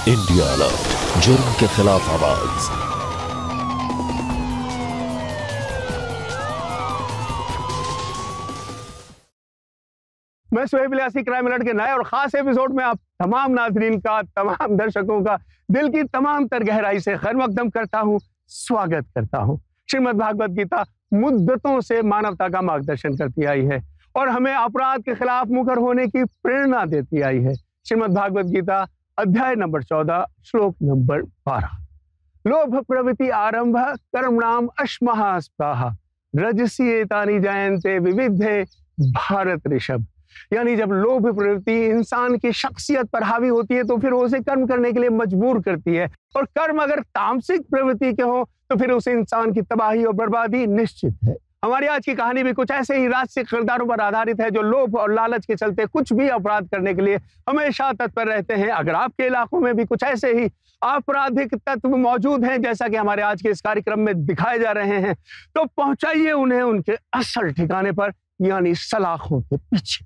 India alert, जुर्म के खिलाफ आवाज। मैं सुहेब इलियासी क्राइम अलर्ट के नए और खास एपिसोड में आप तमाम नाजरीन का, तमाम दर्शकों का दिल की तमाम तर गहराई से खैर मकदम करता हूं, स्वागत करता हूं। श्रीमद् भागवत गीता मुद्दतों से मानवता का मार्गदर्शन करती आई है और हमें अपराध के खिलाफ मुखर होने की प्रेरणा देती आई है। श्रीमद् भागवत गीता अध्याय नंबर 14 श्लोक नंबर 12। लोभ प्रवृत्ति आरंभ कर्मणाम अश्महा स्पृहा रजसी एतानि जायन्ते विविधे भारत ऋषभ। यानी जब लोभ प्रवृत्ति इंसान की शख्सियत पर हावी होती है तो फिर वो उसे कर्म करने के लिए मजबूर करती है, और कर्म अगर तामसिक प्रवृत्ति के हो तो फिर उस इंसान की तबाही और बर्बादी निश्चित है। हमारी आज की कहानी भी कुछ ऐसे ही राजसिक किरदारों पर आधारित है जो लोभ और लालच के चलते कुछ भी अपराध करने के लिए हमेशा तत्पर रहते हैं। अगर आपके इलाकों में भी कुछ ऐसे ही आपराधिक तत्व मौजूद हैं जैसा कि हमारे आज के इस कार्यक्रम में दिखाए जा रहे हैं, तो पहुंचाइए उन्हें उनके असल ठिकाने पर, यानी सलाखों के पीछे।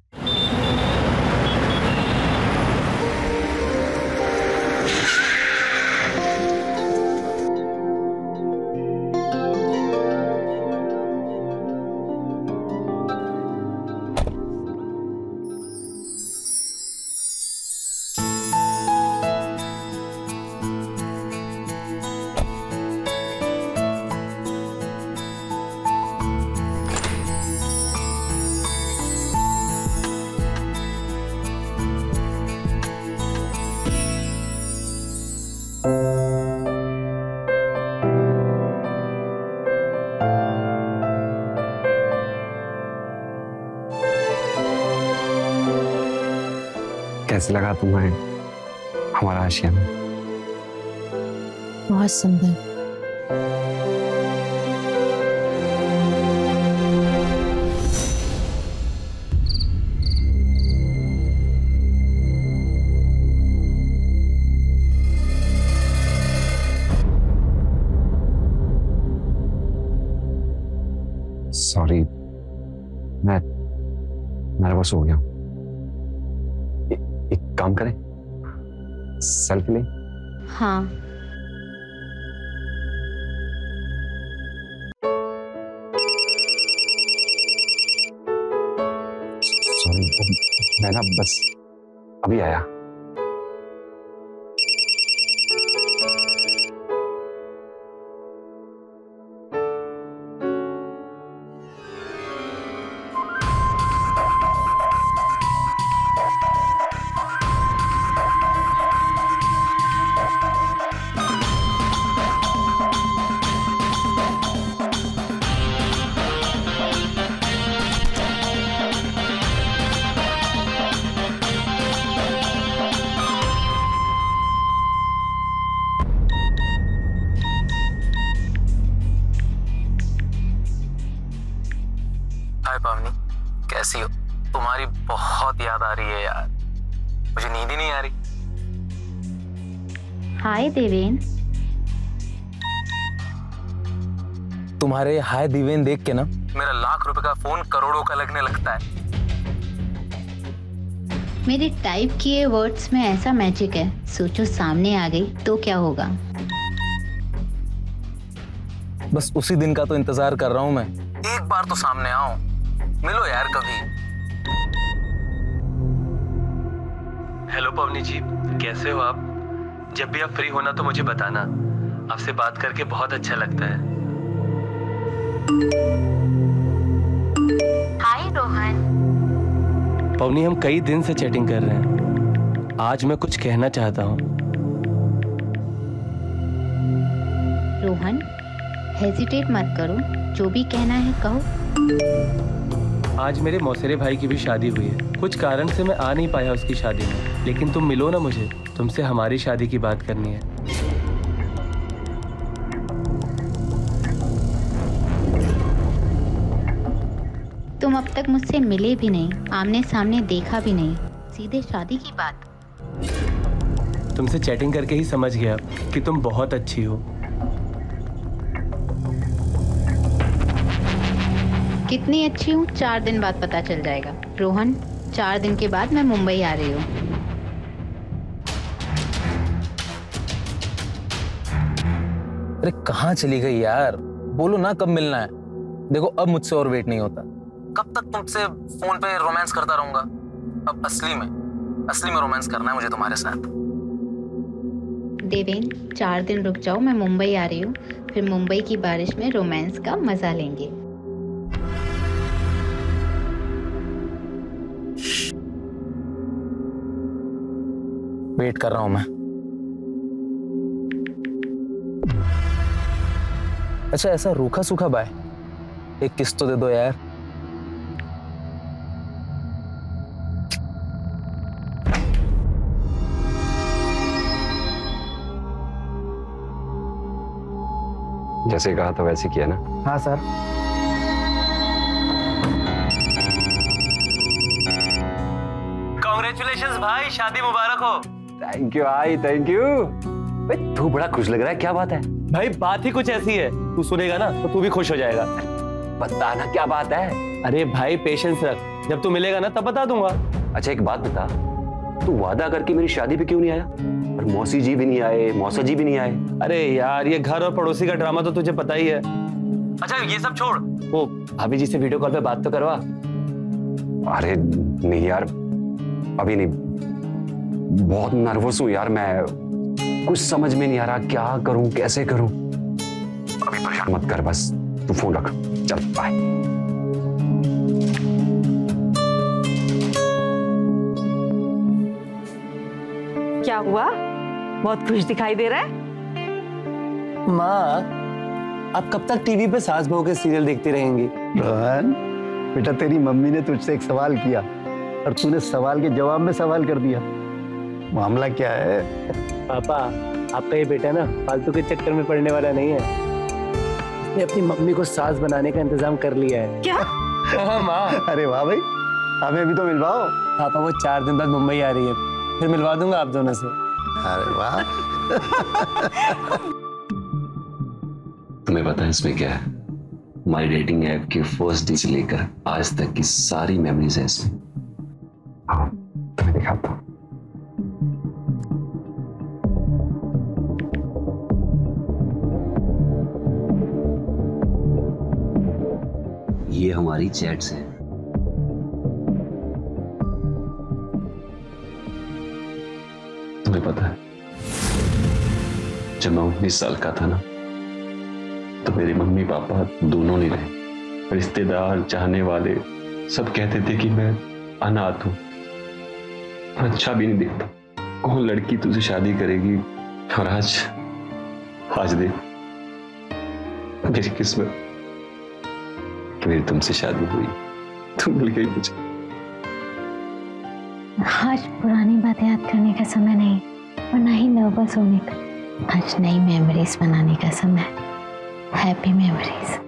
कैसे लगा तुम्हें हमारा आशियाना? बहुत सुंदर। सॉरी, मैं बस हो गया हूँ। एक काम करें, सेल्फी लें? हाँ। सॉरी, मैं ना बस अभी आया। हाय पावनी, कैसी हो? तुम्हारी बहुत याद आ रही है यार, मुझे नींद ही नहीं आ रही। हाय देवेन। तुम्हारे हाय देवेन देख के ना मेरा लाख रुपए का फोन करोड़ों का लगने लगता है। मेरे टाइप किए वर्ड्स में ऐसा मैजिक है, सोचो सामने आ गई तो क्या होगा। बस उसी दिन का तो इंतजार कर रहा हूँ मैं। एक बार तो सामने आओ, मिलो यार कभी। हेलो पवनी जी, कैसे हो आप? जब भी आप फ्री होना तो मुझे बताना, आपसे बात करके बहुत अच्छा लगता है। हाय रोहन। पवनी, हम कई दिन से चैटिंग कर रहे हैं, आज मैं कुछ कहना चाहता हूँ। रोहन, हेजिटेट मत करो, जो भी कहना है कहो। आज मेरे मौसेरे भाई की भी शादी हुई है, कुछ कारण से मैं आ नहीं पाया उसकी शादी में, लेकिन तुम मिलो ना मुझे, तुमसे हमारी शादी की बात करनी है। तुम अब तक मुझसे मिले भी नहीं, आमने सामने देखा भी नहीं, सीधे शादी की बात। तुमसे चैटिंग करके ही समझ गया कि तुम बहुत अच्छी हो। कितनी अच्छी हूँ 4 दिन बाद पता चल जाएगा। रोहन, 4 दिन के बाद मैं मुंबई आ रही हूँ। अरे कहाँ चली गई यार, बोलो ना कब मिलना है। देखो अब मुझसे और वेट नहीं होता, कब तक तुमसे फोन पे रोमांस करता रहूंगा। अब असली में रोमांस करना है मुझे तुम्हारे साथ। देवेन 4 दिन रुक जाओ, मैं मुंबई आ रही हूँ, फिर मुंबई की बारिश में रोमांस का मजा लेंगे। वेट कर रहा हूं मैं। अच्छा ऐसा रूखा सूखा बाय, एक किस तो दे दो यार। जैसे कहा था वैसे किया ना? हाँ सर। कांग्रेचुलेशंस भाई, शादी मुबारक हो। थैंक यू भाई, थैंक यू। भाई तू बड़ा खुश लग रहा है, क्या बात है? भाई बात ही कुछ ऐसी है, तू सुनेगा ना तो तू भी खुश हो जाएगा। बता ना क्या बात है। अरे भाई पेशेंस रख, जब तू मिलेगा ना तब बता दूंगा। अच्छा एक बात बता, तू वादा करके मेरी शादी पे क्यों नहीं आया? और मौसी जी भी नहीं आए, मौसा जी भी नहीं आए। अरे यार ये घर और पड़ोसी का ड्रामा तो तुझे पता ही है। अच्छा ये सब छोड़, वो भाभी जी से वीडियो कॉल पे बात तो करवा। अरे नहीं यार, अभी नहीं, बहुत नर्वस हूँ यार मैं, कुछ समझ में नहीं आ रहा क्या करूं कैसे करूं। अभी परेशान मत कर, बस तू फोन रख, चल बाय। क्या हुआ, बहुत खुश दिखाई दे रहा है? माँ आप कब तक टीवी पे सास बहू के सीरियल देखती रहेंगी? रोहन बेटा, तेरी मम्मी ने तुझसे एक सवाल किया और तूने सवाल के जवाब में सवाल कर दिया। मामला क्या है? पापा आपका ये बेटा ना फालतू के चक्कर में पड़ने वाला नहीं है, उसने अपनी मम्मी को सास बनाने का इंतजाम कर लिया है। क्या? हाँ माँ। अरे वाह भाई, हमें भी तो मिलवाओ। पापा वो 4 दिन बाद मुंबई आ रही है, फिर मिलवा दूंगा आप दोनों से। अरे वाह। तुम्हें पता है इसमें क्या है? हमारी डेटिंग ऐप के फर्स्ट डे से लेकर आज तक की सारी मेमोरीज है इसमें। आओ तुम्हें दिखाता हूँ। ये हमारी चैट्स हैं। तुम्हें पता है जब मैं 19 साल का था ना, तो मेरे मम्मी पापा दोनों नहीं रहे। रिश्तेदार चाहने वाले सब कहते थे कि मैं अनाथ हूं, अच्छा भी नहीं दिखता, कौन लड़की तुझसे शादी करेगी। और आज देख मेरी किस्मत कि मेरी तुमसे शादी हुई, तुम मिल गई मुझे। आज पुरानी बातें याद करने का समय नहीं और ना ही नर्वस होने का। आज नई मेमोरीज बनाने का समय, हैप्पी मेमोरीज।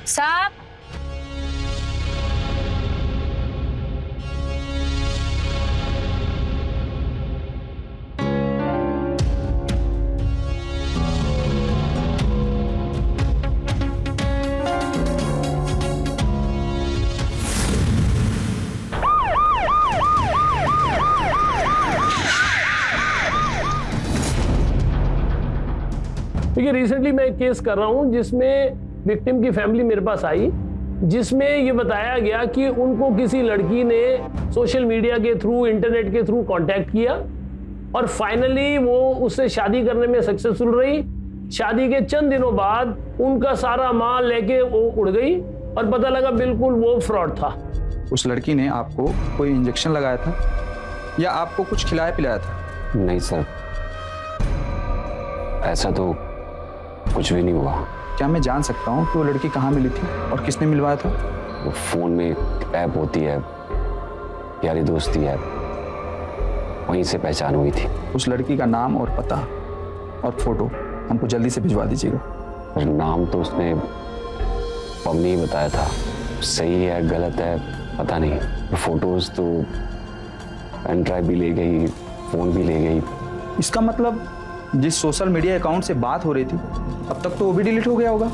साहब, देखिए रिसेंटली मैं एक केस कर रहा हूं जिसमें विक्टिम की फैमिली मेरे पास आई, जिसमें ये बताया गया कि उनको किसी लड़की ने सोशल मीडिया के थ्रू, इंटरनेट के थ्रू कांटेक्ट किया और फाइनली वो उससे शादी करने में सक्सेसफुल रही। शादी के चंद दिनों बाद उनका सारा माल लेके वो उड़ गई और पता लगा बिल्कुल वो फ्रॉड था। उस लड़की ने आपको कोई इंजेक्शन लगाया था या आपको कुछ खिलाया पिलाया था? नहीं सर, ऐसा तो कुछ भी नहीं हुआ। क्या मैं जान सकता हूँ कि वो लड़की कहाँ मिली थी और किसने मिलवाया था? वो फोन में एक ऐप होती है, यारी दोस्ती ऐप, वहीं से पहचान हुई थी। उस लड़की का नाम और पता और फोटो हमको जल्दी से भिजवा दीजिएगा। पर नाम तो उसने पवनी ही बताया था। सही है गलत है पता नहीं, फोटोज तो पेन ड्राइव भी ले गई, फोन भी ले गई। इसका मतलब जिस सोशल मीडिया अकाउंट से बात हो रही थी अब तक तो वो भी डिलीट हो गया होगा।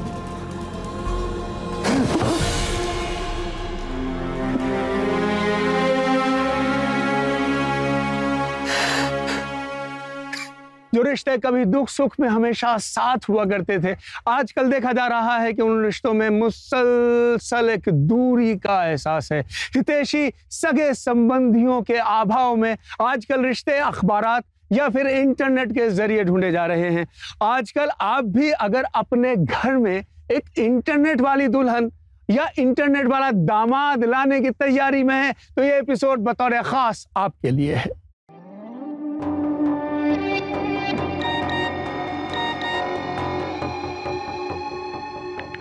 जो रिश्ते कभी दुख सुख में हमेशा साथ हुआ करते थे, आजकल देखा जा रहा है कि उन रिश्तों में मुसलसल एक दूरी का एहसास है। हितैषी सगे संबंधियों के अभाव में आजकल रिश्ते अखबारात या फिर इंटरनेट के जरिए ढूंढे जा रहे हैं। आजकल आप भी अगर अपने घर में एक इंटरनेट वाली दुल्हन या इंटरनेट वाला दामाद लाने की तैयारी में है तो ये एपिसोड बतौर खास आपके लिए है।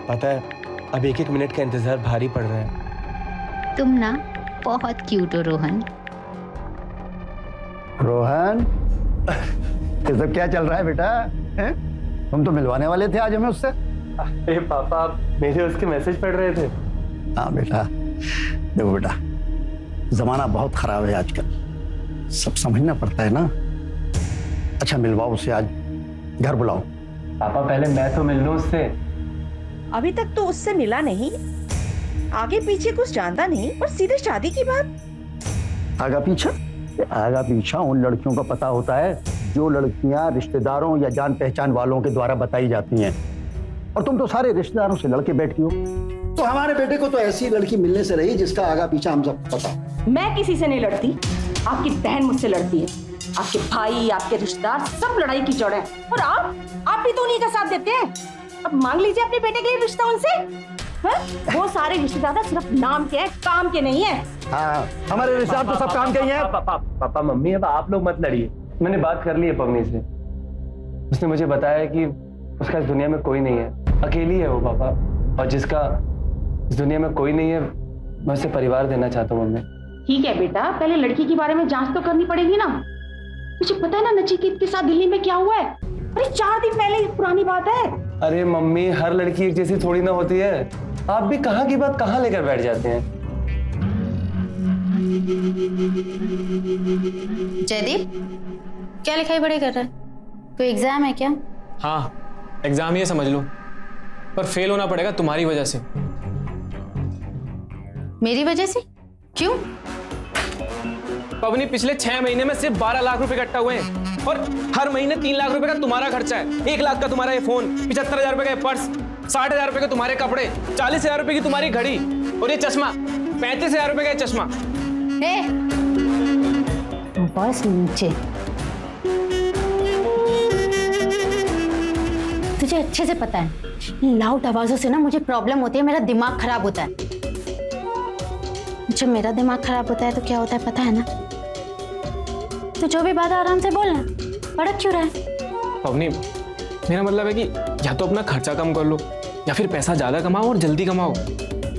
पता है अब एक एक मिनट का इंतजार भारी पड़ रहा है। तुम ना बहुत क्यूट हो रोहन। रोहन ये सब क्या चल रहा है बेटा? हैं? तुम तो मिलवाने वाले थे आज हमें उससे। अरे पापा आप मेरे उसके मैसेज पढ़ रहे थे। हाँ बेटा, देखो बेटा जमाना बहुत खराब है आजकल, सब समझना पड़ता है ना। अच्छा मिलवाओ उसे, आज घर बुलाओ। पापा पहले मैं तो मिल लूं उससे। अभी तक तो उससे मिला नहीं, आगे पीछे कुछ जानता नहीं और सीधे शादी की बात। आगा पीछा? आगा पीछा उन लड़कियों का पता होता है जो लड़कियां रिश्तेदारों या जान पहचान वालों के द्वारा बताई जाती हैं, और तुम तो सारे रिश्तेदारों से लड़के बैठती हो। तो हमारे बेटे को तो ऐसी लड़की मिलने से रही जिसका आगा पीछा हम सब पता। मैं किसी से नहीं लड़ती, आपकी बहन मुझसे लड़ती है। आपके भाई आपके रिश्तेदार सब लड़ाई की जड़ है, और आप भी तो उन्हीं का साथ देते हैं। अब मांग लीजिए अपने बेटे के लिए रिश्ता उनसे। वो सारे रिश्तेदार सिर्फ नाम के हैं, काम के नहीं है। हाँ, हमारे रिश्तेदार तो सब काम के ही हैं। पापा मम्मी अब आप लोग मत लड़िए। मैंने बात कर ली है पवनी से, उसने मुझे बताया कि उसका इस दुनिया में कोई नहीं है, अकेली है वो पापा, और जिसका इस दुनिया में कोई नहीं है मैं उसे परिवार देना चाहता हूँ मम्मी। ठीक है बेटा, पहले लड़की के बारे में जांच तो करनी पड़ेगी ना। मुझे पता है ना नचिकेत के साथ दिल्ली में क्या हुआ है। अरे 4 दिन पहले की पुरानी बात है। अरे मम्मी हर लड़की एक जैसी थोड़ी ना होती है, आप भी कहाँ की बात कहाँ लेकर बैठ जाते हैं। जयदीप क्या लिखाई पढ़ाई कर रहा है? कोई एग्जाम है क्या? हाँ एग्जाम ये समझ लो, पर फेल होना पड़ेगा तुम्हारी वजह से। मेरी वजह से? क्यों? पवनी पिछले 6 महीने में सिर्फ 12 लाख रुपए इकट्ठा हुए हैं, और हर महीने 3 लाख रुपए का तुम्हारा खर्चा है। 1 लाख का तुम्हारा ये फोन, 75,000 रुपए का ये पर्स, 60,000 रुपए के तुम्हारे कपड़े, 40,000 रुपए की तुम्हारी घड़ी, और ये चश्मा 35,000 रुपए का ये चश्मा। बस नीचे। तुझे अच्छे से पता है लाउड आवाजों से ना मुझे प्रॉब्लम होती है, मेरा दिमाग खराब होता है। जब मेरा दिमाग खराब होता है तो क्या होता है पता है ना? तो जो भी बात आराम से बोलना, भड़क क्यों रहा है? पवनी मेरा मतलब है कि या तो अपना खर्चा कम कर लो या फिर पैसा ज्यादा कमाओ और जल्दी कमाओ।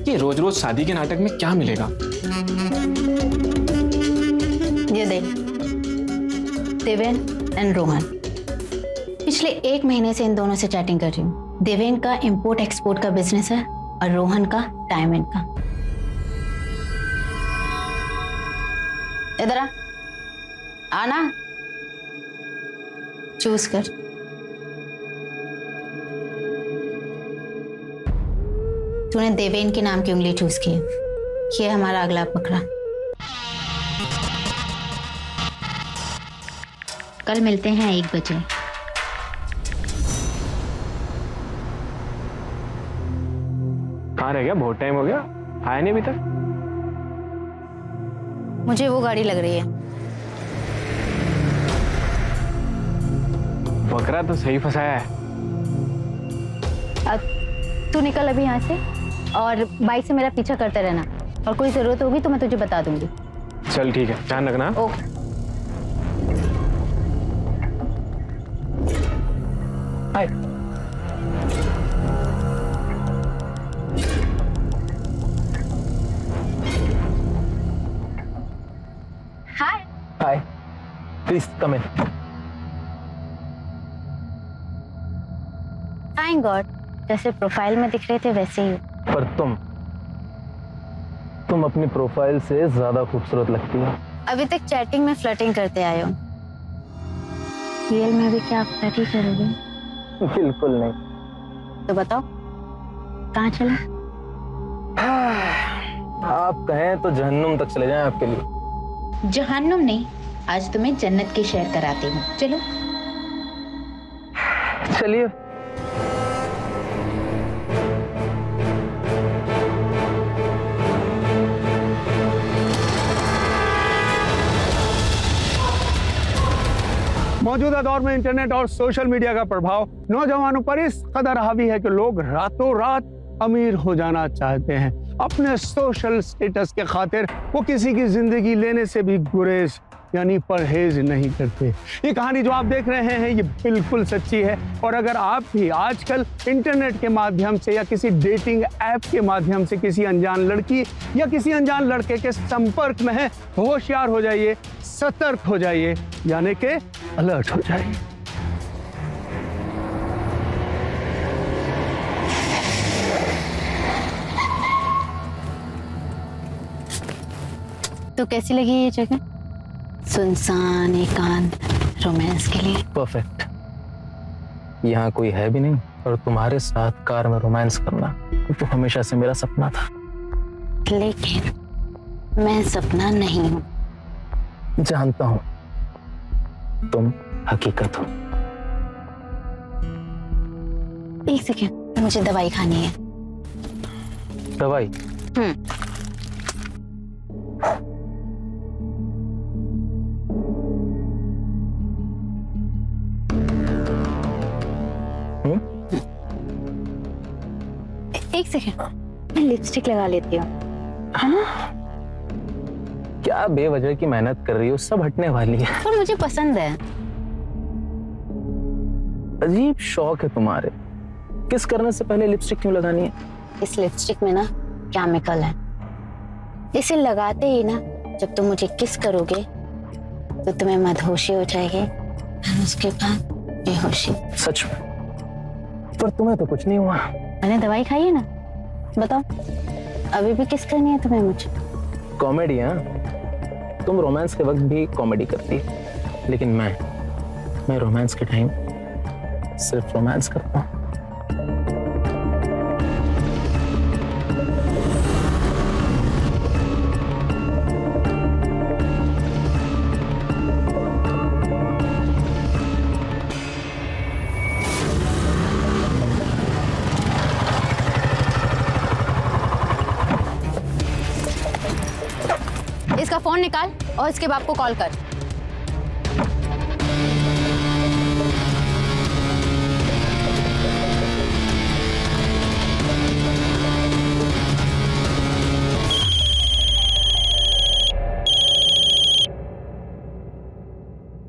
ये रोज रोज शादी के नाटक में क्या मिलेगा? ये देख, देवेन एंड रोहन, पिछले 1 महीने से इन दोनों से चैटिंग कर रही हूँ। देवेन का इंपोर्ट एक्सपोर्ट का बिजनेस है और रोहन का डायमंड का। इधर आना, चूज कर। तूने देवेन के नाम की उंगली चूज की है, ये हमारा अगला बकरा। कल मिलते हैं 1 बजे। कहाँ रह गया? बहुत टाइम हो गया, आया नहीं अभी तक। मुझे वो गाड़ी लग रही है। बकरा तो सही फंसाया है। तू निकल अभी यहाँ से और बाइक से मेरा पीछा करते रहना, और कोई जरूरत होगी तो मैं तुझे बता दूंगी। चल ठीक है, ध्यान रखना। Okay. Hi. Hi. Hi, please come in. Thank God, जैसे प्रोफाइल में दिख रहे थे वैसे ही। पर तुम अपनी प्रोफाइल से ज्यादा खूबसूरत लगती हो। अभी तक चैटिंग में फ्लर्टिंग करते आए हो, रियल में भी क्या फ्लर्ट ही करोगे? बिल्कुल नहीं। तो बताओ कहाँ चले? आप कहें तो जहन्नुम तक चले जाएं आपके लिए। जहन्नुम नहीं, आज तुम्हें जन्नत की सैर कराती हूँ, चलो। चलिए। मौजूदा दौर में इंटरनेट और सोशल मीडिया का प्रभाव नौजवानों पर इस कदर हावी है कि लोग रातों रात अमीर हो जाना चाहते हैं। अपने सोशल स्टेटस के खातिर वो किसी की जिंदगी लेने से भी गुरेज यानी परहेज नहीं करते। ये कहानी जो आप देख रहे हैं ये बिल्कुल सच्ची है। और अगर आप भी आजकल इंटरनेट के माध्यम से या किसी डेटिंग ऐप के माध्यम से किसी अनजान लड़की या किसी अनजान लड़के के संपर्क में हैं, होशियार हो जाइए, सतर्क हो जाइए, यानी कि अलर्ट हो जाइए। तो कैसी लगी ये जगह? सुनसान, एकांत, रोमांस के लिए परफेक्ट। यहाँ कोई है भी नहीं और तुम्हारे साथ कार में रोमांस करना तो हमेशा से मेरा सपना था। लेकिन मैं सपना नहीं हूँ। जानता हूँ तुम हकीकत हो। एक सेकेंड, मुझे दवाई खानी है। दवाई? एक सेकेंड, मैं लिपस्टिक लगा लेती हूँ, है ना? क्या बेवजह की मेहनत कर रही हो, सब हटने वाली है। पर मुझे पसंद है। अजीब शौक है तुम्हारे। किस करने से पहले लिपस्टिक क्यों लगानी है? इस लिपस्टिक में ना केमिकल है, इसे लगाते ही ना जब तुम मुझे किस करोगे तो तुम्हें मदहोशी हो जाएगी और उसके बाद बेहोशी। सच में? पर तुम्हें तो कुछ नहीं हुआ। मैंने दवाई खाई है ना। बताओ अभी भी किस करनी है तुम्हें मुझे? कॉमेडी? हाँ, तुम रोमांस के वक्त भी कॉमेडी करती है, लेकिन मैं रोमांस के टाइम सिर्फ रोमांस करता हूँ। इसका फोन निकाल और इसके बाप को कॉल कर।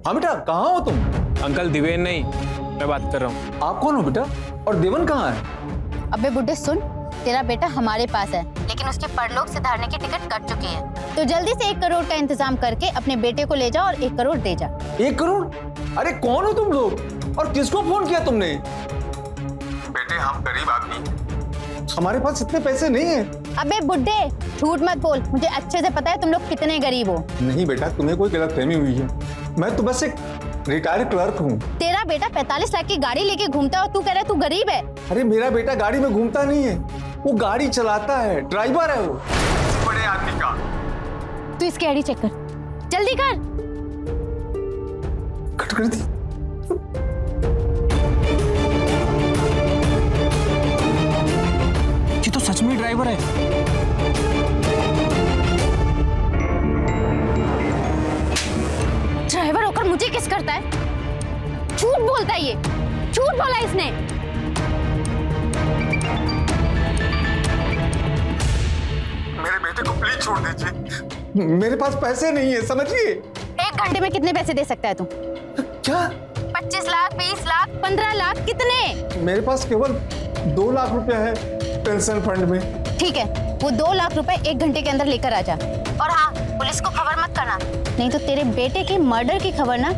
हाँ बेटा, कहाँ हो तुम? अंकल दिवेन नहीं, मैं बात कर रहा हूँ। आप कौन हो बेटा? और देवन कहाँ है? अबे बुड्ढे सुन, तेरा बेटा हमारे पास है, लेकिन उसके परलोक से धारने की टिकट कट चुकी है। तो जल्दी से 1 करोड़ का इंतजाम करके अपने बेटे को ले जा और 1 करोड़ दे जा। 1 करोड़? अरे कौन हो तुम लोग और किसको फोन किया तुमने? बेटे हम गरीब आदमी, हमारे पास इतने पैसे नहीं है। अबे बुड्ढे झूठ मत बोल, मुझे अच्छे से पता है तुम लोग कितने गरीब हो। नहीं बेटा, तुम्हें कोई गलतफहमी हुई है। मैं तो बस एक रिटायर्ड क्लर्क हूँ। तेरा बेटा 45 लाख की गाड़ी लेके घूमता है और तू कह रहा है तू गरीब है। अरे मेरा बेटा गाड़ी में घूमता नहीं है, वो गाड़ी चलाता है, ड्राइवर है वो बड़े आदमी का। तू इसकी आईडी चेक कर, जल्दी कर। कट कर दी। ये तो सच में ड्राइवर है। ड्राइवर होकर मुझे किस करता है? झूठ बोलता है ये, झूठ बोला इसने। मेरे बेटे को प्लीज छोड़ दीजिए, मेरे पास पैसे नहीं है, समझिए। 1 घंटे में कितने पैसे दे सकता है तू? क्या? 25 लाख, 20 लाख, 15 लाख, कितने? मेरे पास केवल 2 लाख रुपया है पेंशन फंड में। ठीक है, वो 2 लाख रुपए 1 घंटे के अंदर लेकर आ जा। और हाँ, पुलिस को खबर मत करना, नहीं तो तेरे बेटे के मर्डर की खबर ना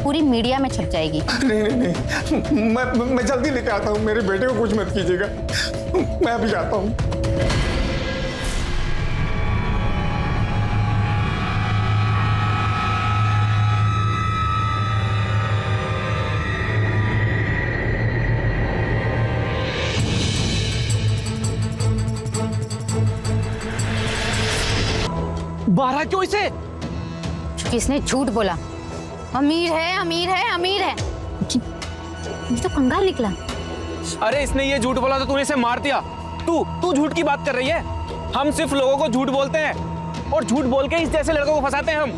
पूरी मीडिया में छप जाएगी। नहीं, मैं जल्दी लेके आता हूँ। मेरे बेटे को कुछ मत कीजिएगा, मैं अभी आता हूँ। बारह क्यों इसे? क्योंकि इसने झूठ बोला। अमीर है, अमीर है, अमीर है। ये तो कंगाल निकला। अरे इसने ये झूठ बोला तो तूने इसे मार दिया। तू झूठ की बात कर रही है। हम सिर्फ लोगों को झूठ बोलते हैं और झूठ बोल के इस जैसे लड़कों को फंसाते हैं हम।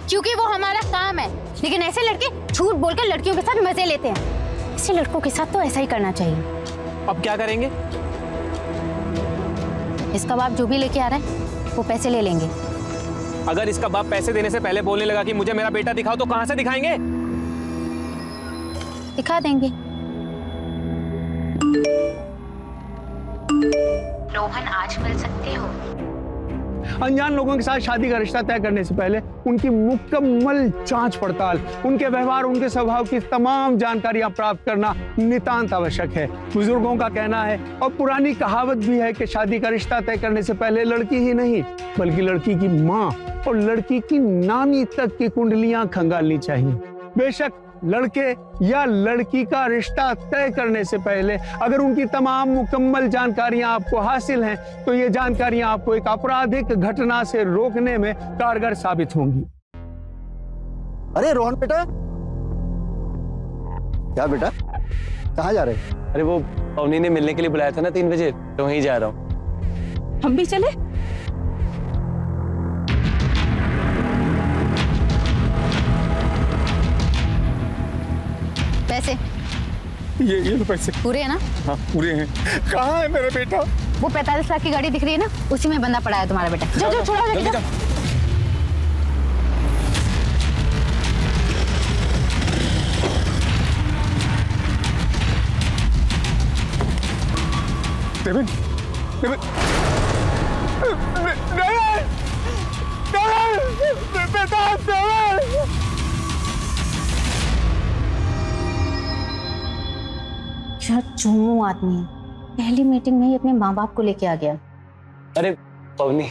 क्योंकि वो हमारा काम है। लेकिन ऐसे लड़के झूठ बोलकर लड़कियों के साथ मजे लेते हैं। ऐसे लड़कों के साथ तो ऐसा ही करना चाहिए। अब क्या करेंगे? इसका बाप जो भी लेके आ रहा है वो पैसे ले लेंगे। अगर इसका बाप पैसे देने से पहले बोलने लगा कि मुझे मेरा बेटा दिखाओ, तो कहां से दिखाएंगे? दिखा देंगे। रोहन, आज मिल सकते हो? अनजान लोगों के साथ शादी का रिश्ता तय करने से पहले उनकी मुकम्मल जांच पड़ताल, उनके व्यवहार, उनके स्वभाव की तमाम जानकारियां प्राप्त करना नितांत आवश्यक है। बुजुर्गों का कहना है और पुरानी कहावत भी है कि शादी का रिश्ता तय करने से पहले लड़की ही नहीं बल्कि लड़की की माँ और लड़की की नानी तक की कुंडलियां खंगालनी चाहिए। बेशक लड़के या लड़की का रिश्ता तय करने से पहले अगर उनकी तमाम मुकम्मल जानकारियां आपको हासिल हैं तो ये जानकारियां आपको एक आपराधिक घटना से रोकने में कारगर साबित होंगी। अरे रोहन बेटा, क्या बेटा, कहाँ जा रहे? अरे वो पवनी ने मिलने के लिए बुलाया था ना 3 बजे, तो वहीं जा रहा हूँ। हम भी चले? पैसे ये लो पैसे। पूरे है ना? हाँ पूरे हैं। कहाँ है मेरा बेटा? वो 45 लाख की गाड़ी दिख रही है ना, उसी में बंदा पड़ा है तुम्हारा बेटा। जाओ छोड़ो, जल्दी जाओ। देवन, क्या चूमू आदमी है। पहली मीटिंग में ही अपने माँ बाप को लेके आ गया। अरे पवनी,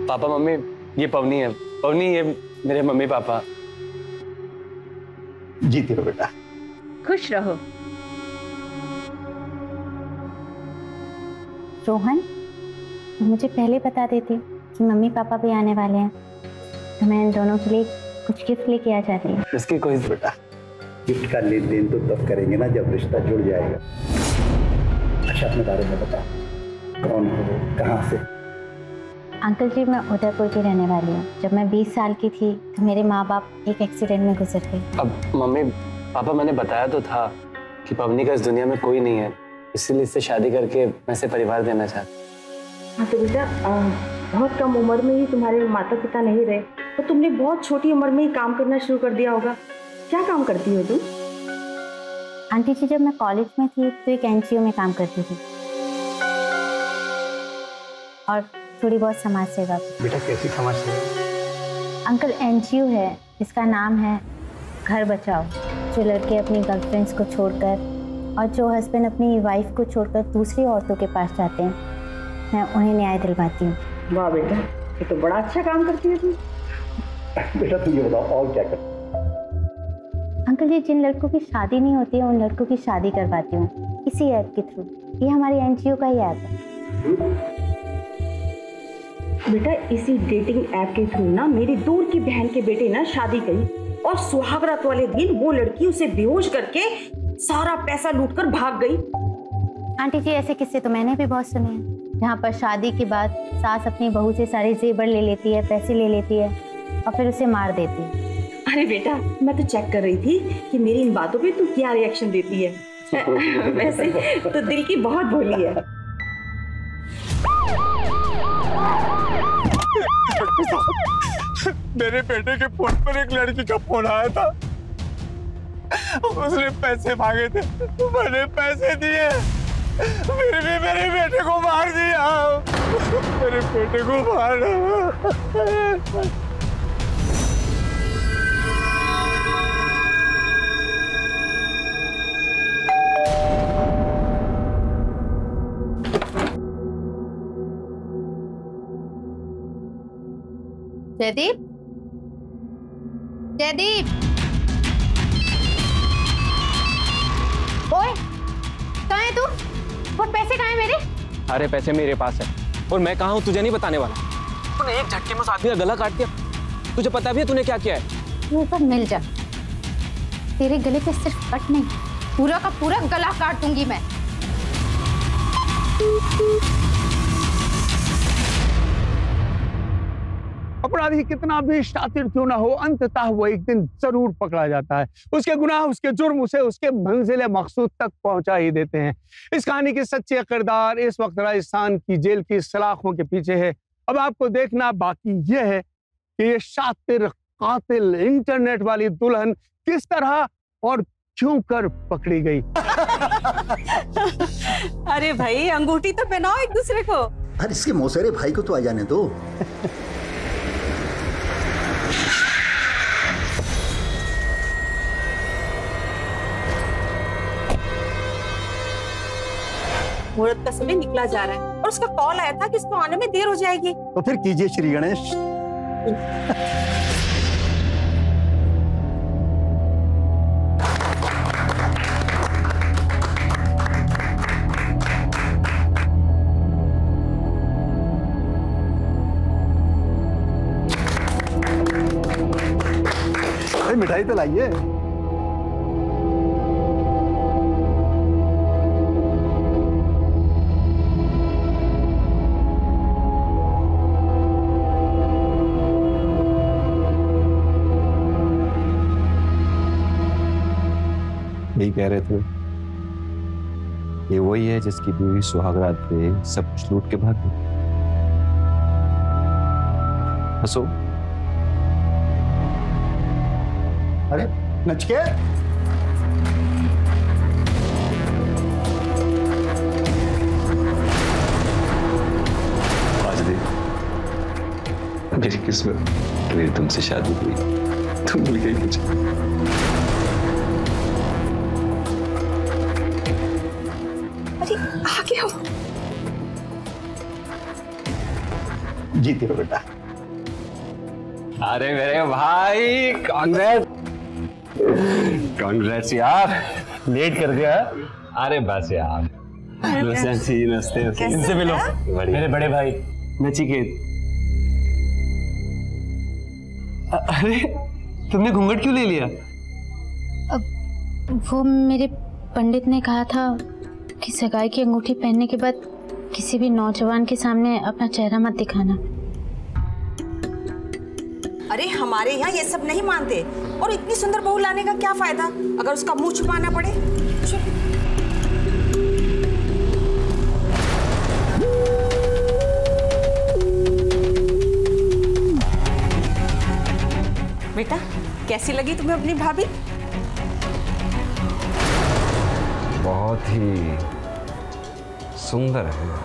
पापा मम्मी, ये पवनी है। पवनी, ये मेरे मम्मी पापा। जीती रहो बेटा। खुश रहो। रोहन, तुम मुझे पहले बता देती कि मम्मी पापा भी आने वाले हैं तो मैं इन दोनों के लिए कुछ गिफ्ट लेके आ जाती। इसकी कोई बेटा, गिफ्ट का लेन देन तो तब करेंगे ना जब रिश्ता जुड़ जाएगा। अच्छा अपने बारे में बता, कौन हो, कहाँ से? अंकल जी, मैं उदयपुर की रहने वाली हूँ। जब मैं 20 साल की थी तो मेरे माँ बाप एक एक्सीडेंट में गुजर गए। अब मम्मी पापा, मैंने बताया तो था कि पवनी का इस दुनिया में कोई नहीं है, इसीलिए इससे शादी करके मैं इसे परिवार देना चाहता। हाँ तो बेटा, बहुत कम उम्र में ही तुम्हारे माता पिता नहीं रहे तो तुमने बहुत छोटी उम्र में ही काम करना शुरू कर दिया होगा। क्या काम करती हो तुम? आंटी जी, जब मैं कॉलेज में थी तो एक एनजीओ में काम करती थी और थोड़ी बहुत समाज सेवा। बेटा कैसी समाज सेवा? अंकल, एनजीओ है, इसका नाम है घर बचाओ। जो लड़के अपनी गर्लफ्रेंड्स को छोड़कर और जो हस्बैंड अपनी वाइफ को छोड़कर दूसरी औरतों के पास जाते हैं, मैं उन्हें न्याय दिलवाती हूँ। वाह बेटा, ये तो बड़ा अच्छा काम करती है तुम। बेटा तुम ये बताओ और क्या करती? अंकल जी, जिन लड़कों की शादी नहीं होती है उन लड़कों की शादी करवाती हूँ इसी ऐप के थ्रू। ये हमारी एनजीओ का ही ऐप है। बेटा, इसी डेटिंग ऐप के थ्रू ना मेरी दूर की बहन के बेटे ना शादी करी और सुहागरात वाले दिन वो लड़की उसे बेहोश करके सारा पैसा लूटकर भाग गई। आंटी जी, ऐसे किस्से तो मैंने भी बहुत सुने हैं, जहाँ पर शादी के बाद सास अपनी बहू से सारे जेवर ले लेती है, पैसे ले लेती है और फिर उसे मार देती है। अरे बेटा, मैं तो चेक कर रही थी कि मेरी इन बातों पे तू क्या रिएक्शन देती है। वैसे तो दिल की बहुत भोली है। मेरे बेटे के फोन पर एक लड़की का फोन आया था, उसने पैसे मांगे थे, मैंने पैसे दिए फिर भी मेरे बेटे को मार दिया, मेरे बेटे को मारा। जयदीप, जयदीप, ओए, कहाँ है तू? और पैसे कहाँ हैं मेरे? अरे पैसे मेरे पास है और मैं कहाँ हूँ तुझे नहीं बताने वाला। तूने एक झटके में उस आदमी का गला काट दिया। तुझे पता भी है तूने क्या किया है? तू तो मिल जा, तेरे गले पे सिर्फ कट नहीं, पूरा का पूरा गला काट दूंगी मैं। अपराधी कितना भी शातिर क्यों ना हो, अंततः वो एक दिन जरूर पकड़ा जाता है। उसके गुनाह, उसके जुर्म उसे उसके मंजिल मकसूद तक पहुंचा ही देते हैं। इस कहानी के सच्चे किरदार इस वक्त राजस्थान की जेल की सलाखों के पीछे है। अब आपको देखना बाकी यह है कि ये शातिर कातिल इंटरनेट वाली दुल्हन किस तरह और क्यों कर पकड़ी गई। अरे भाई, अंगूठी तो पहनाओ एक दूसरे को। अरे इसके मौसेरे भाई को तो आ जाने दो। मुहूर्त का समय निकला जा रहा है और उसका कॉल आया था कि इसको आने में देर हो जाएगी। तो फिर कीजिए श्री गणेश। मिठाई तो लाइए। यही कह रहे थे, ये वही है जिसकी बीवी सुहागरात पे सब कुछ लूट के भाग गई। हंसो। अरे नचिकेत, आज देख, मेरी किस्मत मेरी तुमसे शादी हुई, तुम मिल गई मुझे। आगे हो। जीती हो बेटा। अरे मेरे भाई, कांग्रेट्स यार, लेट कर दिया। अरे बस यार, नमस्ते। इनसे मिलो, मेरे बड़े भाई नचिकेत। अरे तुमने घूंघट क्यों ले लिया? वो मेरे पंडित ने कहा था कि सगाई की अंगूठी पहनने के बाद किसी भी नौजवान के सामने अपना चेहरा मत दिखाना। अरे हमारे यहाँ ये सब नहीं मानते, और इतनी सुंदर बहू लाने का क्या फायदा अगर उसका मुंह छुपाना पड़े। बेटा, कैसी लगी तुम्हें अपनी भाभी? बहुत ही सुंदर है।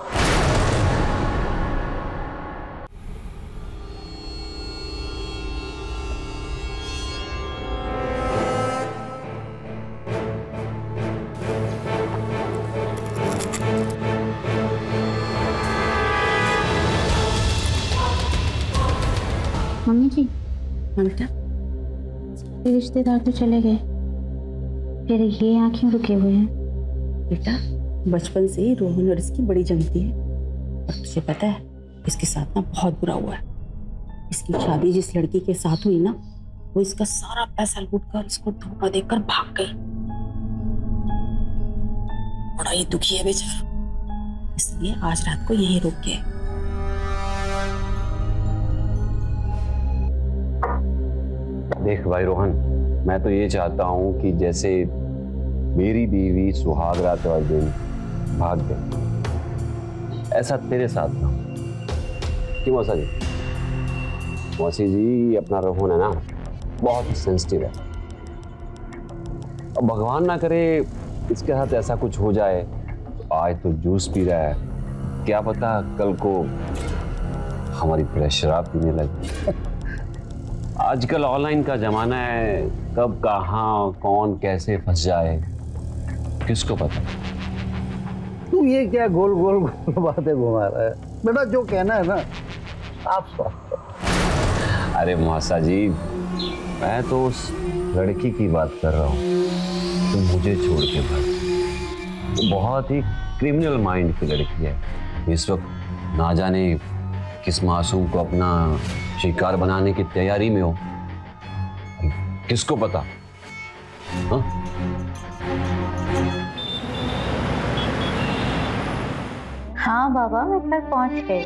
मम्मी जी, बेटा, रिश्तेदार तो चले गए, फिर ये यहाँ क्यों रुके हुए हैं? बेटा, बचपन से ही रोहन और इसकी बड़ी जमती है, और तुझे पता है इसके साथ ना बहुत बुरा हुआ है। इसकी शादी जिस लड़की के साथ हुई ना, वो इसका सारा पैसा लूटकर इसको धोखा देकर भाग गई। बड़ा ही दुखी है बेचारा, इसलिए आज रात को यहीं रुक गए। देख भाई रोहन, मैं तो ये चाहता हूं कि जैसे मेरी बीवी सुहागरात वाले दिन भाग गई, ऐसा तेरे साथ ना हो। क्यों मौसा जी? मौसी जी, अपना रोहन है ना बहुत सेंसिटिव है, और भगवान ना करे इसके साथ ऐसा कुछ हो जाए आज तो जूस पी रहा है, क्या पता कल को हमारी तरह शराब पीने लगे। आजकल ऑनलाइन का जमाना है, कब कहाँ कौन कैसे फंस जाए किसको पता। तू ये क्या गोल गोल बातें घुमा रहा है बेटा, जो कहना है ना आप सोच। अरे मौसा जी, मैं तो उस लड़की की बात कर रहा हूँ तो मुझे छोड़ के भाग। तो बहुत ही क्रिमिनल माइंड की लड़की है, इस वक्त ना जाने किस मासूम को अपना शिकार बनाने की तैयारी में हो, किसको पता। हाँ? हाँ बाबा, मैं घर पहुंच गई।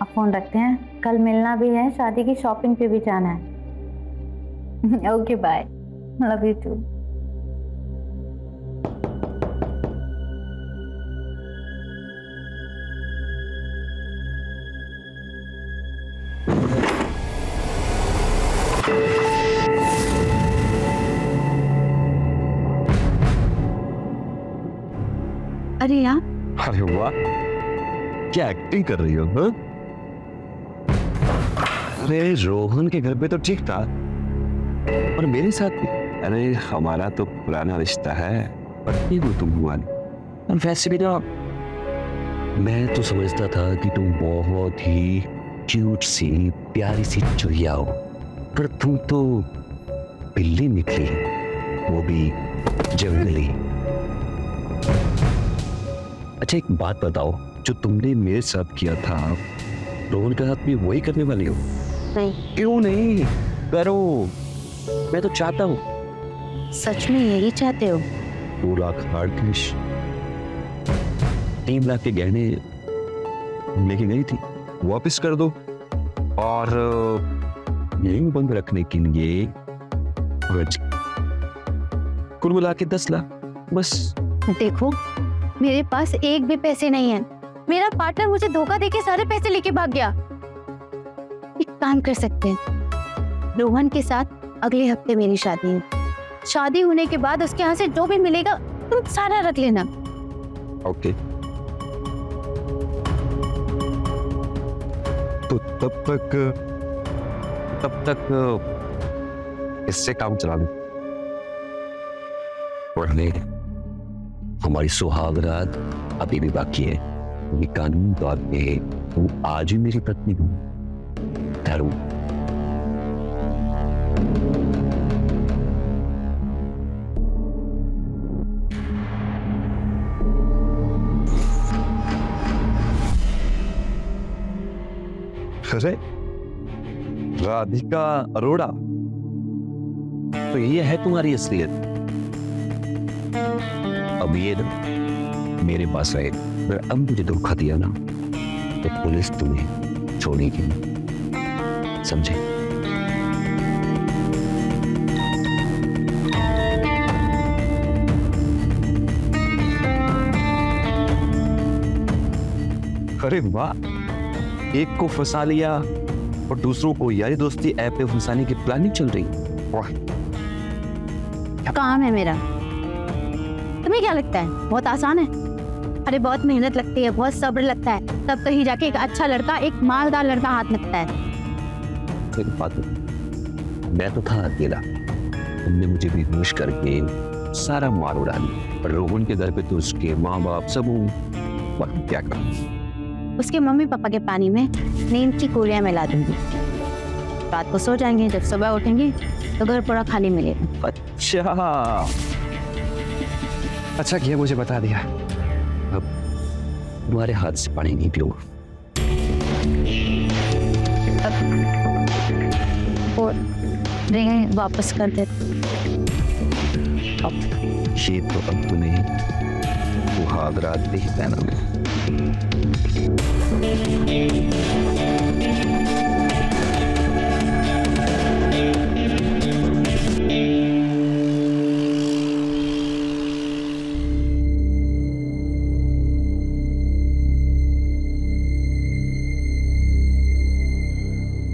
अब फोन रखते हैं, कल मिलना भी है, शादी की शॉपिंग पे भी जाना है। Okay bye, love you too. अरे यार, अरे वाह, क्या एक्टिंग कर रही हो? हाँ? अरे रोहन के घर पे तो ठीक था, और मेरे साथ भी। अरे हमारा तो पुराना रिश्ता है, पत्नी को तुम हुआ नहीं। और वैसे भी ना, मैं तो समझता था कि तुम बहुत ही क्यूट सी प्यारी सी चुड़िया हो, पर तुम तो बिल्ली निकली, वो भी जंगली। अच्छा एक बात बताओ, जो तुमने मेरे साथ किया था रोहन के साथ भी वही करने वाली हो? नहीं। क्यों नहीं? करो, मैं तो चाहता हूँ। सच में यही चाहते हो? 2 लाख हार्ड कैश, 3 लाख के गहने लेके गई थी, वापस कर दो, और यही बंद रखने के लिए कुल मिला के 10 लाख बस। देखो मेरे पास एक भी पैसे नहीं है, मेरा पार्टनर मुझे धोखा देके सारे पैसे लेके भाग गया। एक काम कर सकते हैं, रोहन के साथ अगले हफ्ते मेरी शादी है, शादी होने के बाद उसके यहाँ से जो भी मिलेगा तुम सारा रख लेना। ओके। तो तब तक इससे काम चला लो। पढ़ने हमारी सुहाग रात अभी भी बाकी है, क्योंकि कानूनी तौर पे तू आज ही मेरी पत्नी हो। धरू अरे राधिका अरोड़ा, तो ये है तुम्हारी असलियत। अब ये ना मेरे पास रहे, अगर अब मुझे धोखा दिया ना तो पुलिस तुम्हें छोड़ेगी नहीं, समझे? अरे वाह, एक को फंसा लिया और दूसरों को यारी दोस्ती ऐप पे फंसाने की प्लानिंग चल रही। वाह, काम है मेरा। तुम्हें क्या लगता है बहुत आसान है? अरे बहुत मेहनत लगती है, बहुत सब्र लगता है, तब कहीं जाके एक अच्छा लड़का, एक मालदार लड़का हाथ लगता है। मैं तो था अकेला, तुमने मुझे बेहोश करके सारा मार उड़ा दिया, पर रोहन के घर पे तो उसके माँ बाप सब हूँ, क्या करूँ? उसके मम्मी पापा के पानी में नींद की गोलियां मिला दूंगी, रात को सो जाएंगे, जब सुबह उठेंगे तो घर पूरा खाली मिलेगा। अच्छा किया मुझे बता दिया। अब तुम्हारे हाथ से पानी नहीं पीऊंगा। और रिंग वापस कर दे। अब ये तो अब तुम्हें सुहाग रात भी पहना।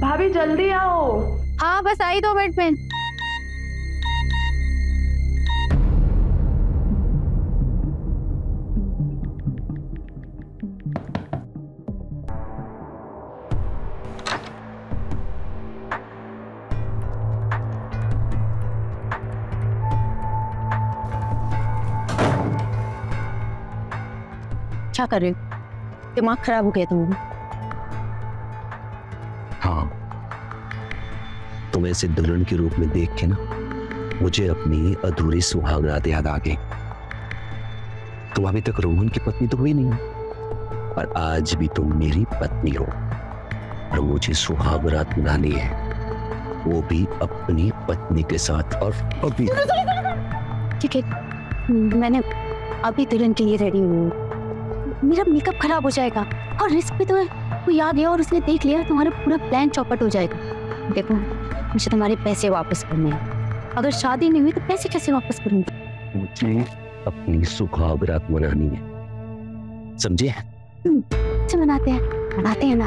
भाभी जल्दी आओ। हाँ बस आई 2 मिनट में। नशा कर रहे हो, दिमाग खराब हो गया तुम। हाँ, तुम्हें ऐसे दुल्हन के रूप में देख के ना मुझे अपनी अधूरी सुहागरात याद आ गई। तुम अभी तक रोहन की पत्नी तो हुई नहीं, और आज भी तुम मेरी पत्नी हो, और मुझे सुहागरात मनानी है, वो भी अपनी पत्नी के साथ। और अभी ठीक है, मैंने अभी दुल्हन के लिए रेडी हूँ। मेरा मेकअप खराब हो जाएगा और रिस्क भी तो है, कोई आ गया और उसने देख लिया, तुम्हारा पूरा प्लान चौपट हो जाएगा। देखो, मुझे तुम्हारे पैसे वापस करने हैं। अगर शादी नहीं हुई तो पैसे कैसे वापस करूंगी? मुझे अपनी सुहागरात मनानी है, समझे? से मनाते हैं ना,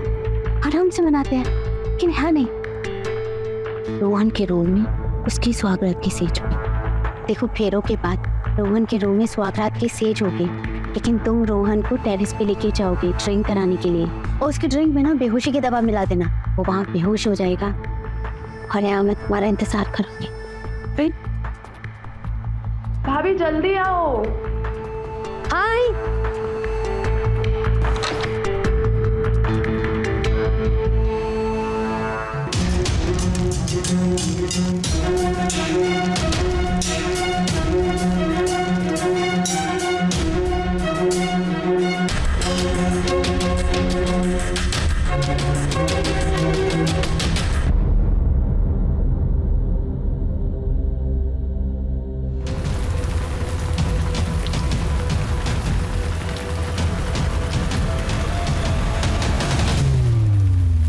आराम से मनाते हैं, लेकिन है नहीं। रोहन के रोल में उसकी सुहागरात की सेज हुई। देखो, फेरों के बाद रोहन के रोल में सुहागरात की सेज होगी, लेकिन तुम रोहन को टेरेस पे लेके जाओगे ड्रिंक कराने के लिए, और उसकी ड्रिंक में ना बेहोशी की दवा मिला देना, वो वहां बेहोश हो जाएगा और यहाँ मैं तुम्हारा इंतजार करूंगी। फिर भाभी जल्दी आओ। हाय।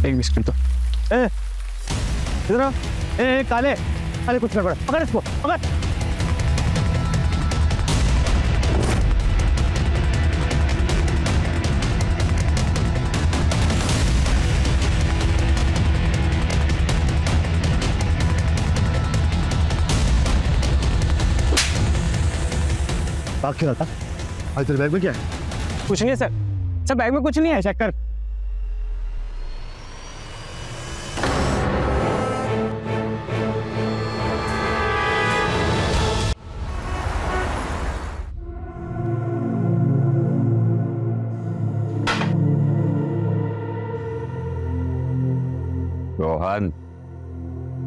एक मिनट तो इधर काले काले कुछ गड़बड़, पकड़ इसको, पकड़। भाग क्यों रहा था? आज तेरे बैग में क्या है? कुछ नहीं है सर, सर बैग में कुछ नहीं है, चेक कर। रोहन,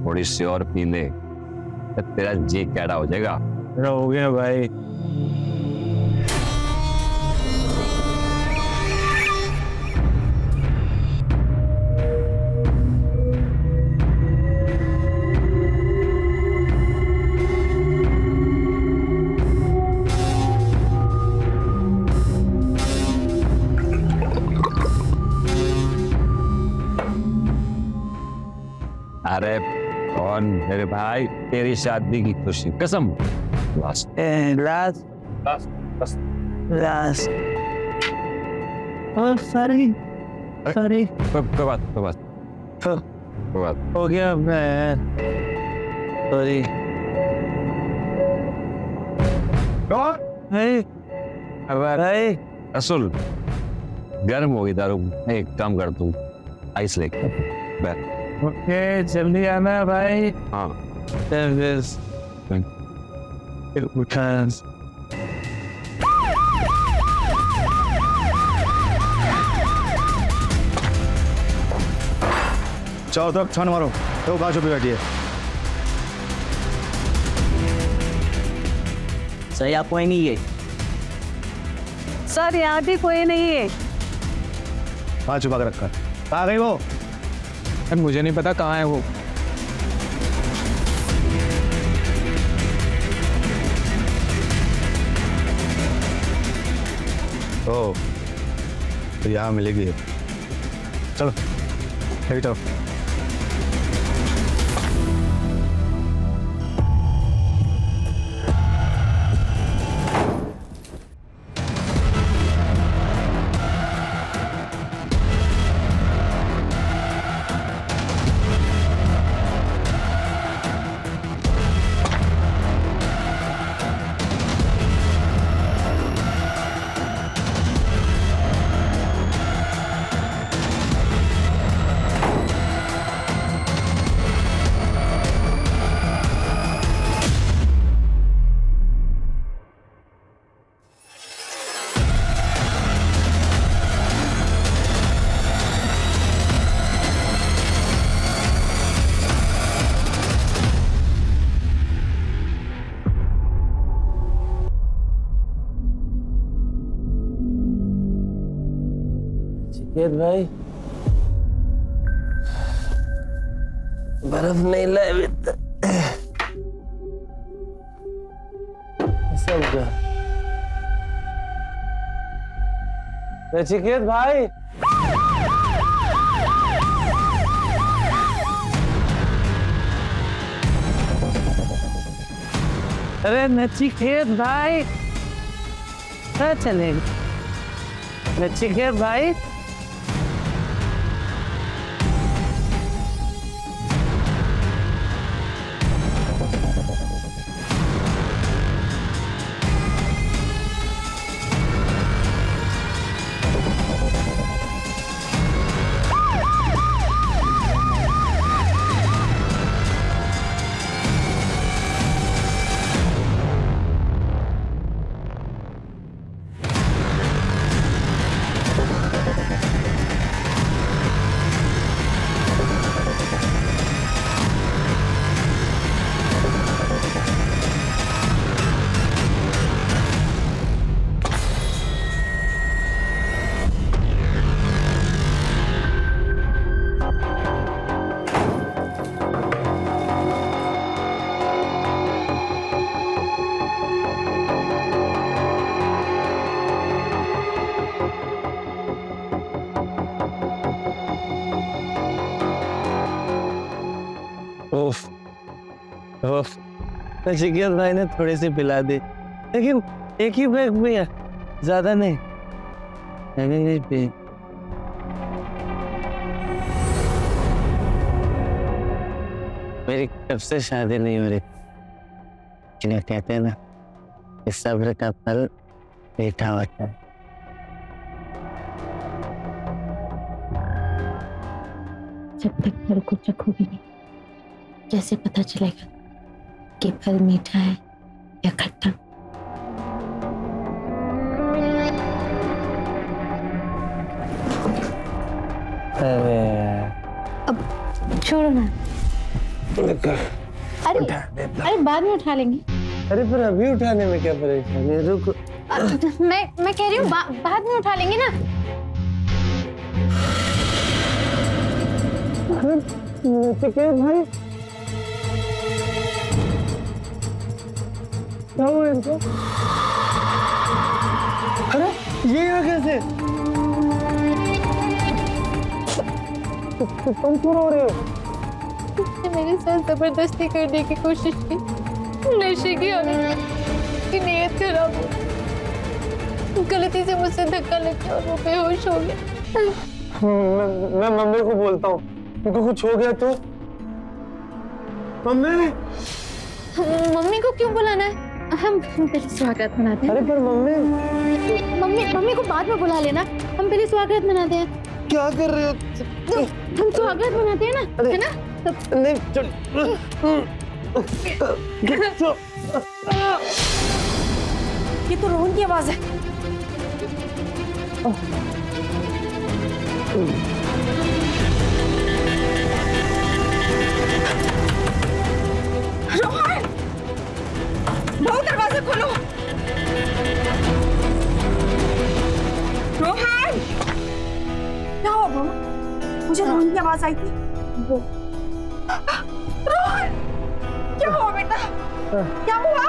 थोड़ी सी और पी ले, तेरा जी कैडा हो जाएगा। हो गया भाई। अरे कौन मेरे भाई, तेरी शादी की खुशी कसम। लास्ट सॉरी कोई बात हो गया, मैं सॉरी। भाई असल गर्म होगी दारू, एक काम कर तू आइस लेके बैठ। ओके, जल्दी आना भाई। हाँ चाहो तो छान मारो, तो बाजू पे बैठिए। सर यहाँ कोई नहीं है। सर यहाँ भी कोई नहीं है। कहाँ छुपा के रखा है? कहाँ गई वो? मुझे नहीं पता कहाँ है वो। ओ, तो यहाँ मिलेगी। चलो चलो। नचिकेत भाई, बर्फ नहीं लाए अभी तक। सब नचिकेत भाई, अरे नचिकेत भाई, क्या चलेगा? नचिकेत भाई, नचिकेत भाई ने थोड़े से पिला दे, लेकिन एक ही बैग में, ज्यादा नहीं। मेरी कब से शादी नहीं हो रही, क्या कहते हैं ना, इस सब्र का फल मीठा होता है। जब तक फल को चखोगे नहीं, कैसे पता चलेगा कि फल मीठा है या खट्टा? अब छोड़ो ना। अरे बाद में उठा लेंगे। अरे पर अभी उठाने में क्या परेशानी है? रुको। मैं कह रही हूँ बाद में उठा लेंगे ना। नचिकेत भाई, क्या हुआ इनको? अरे ये कैसे? तुम क्यों रो रहे हो? उसने मेरे साथ जबरदस्ती करने की कोशिश की, नशे की की नीयत खराब हो, गलती से मुझसे धक्का लग गया और वो बेहोश हो गया। मैं मम्मी को बोलता हूँ, उनको कुछ हो गया तो? मम्मी को क्यों बुलाना है? हम पहले स्वागत मनाते हैं। अरे पर मम्मी को बाद में बुला लेना, हम पहले स्वागत मनाते हैं। क्या कर रहे हो? हम स्वागत मनाते हैं ना, है ना? नहीं, ये तो रोहन की आवाज है। रोहन, बहू दरवाजा खोलो। रोहन, क्या हुआ बहू? मुझे रोहन की आवाज आई थी। रोहन, क्या हुआ बेटा? क्या हुआ?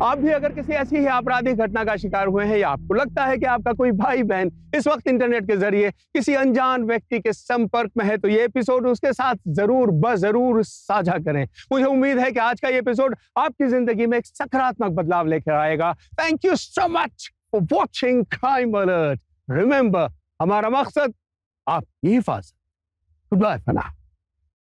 आप भी अगर किसी ऐसी ही आपराधिक घटना का शिकार हुए हैं या आपको लगता है कि आपका कोई भाई बहन इस वक्त इंटरनेट के जरिए किसी अनजान व्यक्ति के संपर्क में है, तो ये एपिसोड उसके साथ जरूर साझा करें। मुझे उम्मीद है कि आज का ये एपिसोड आपकी जिंदगी में एक सकारात्मक बदलाव लेकर आएगा। Thank you so much for watching crime alert. Remember, हमारा मकसद आपकी हिफाजत। Good bye for now.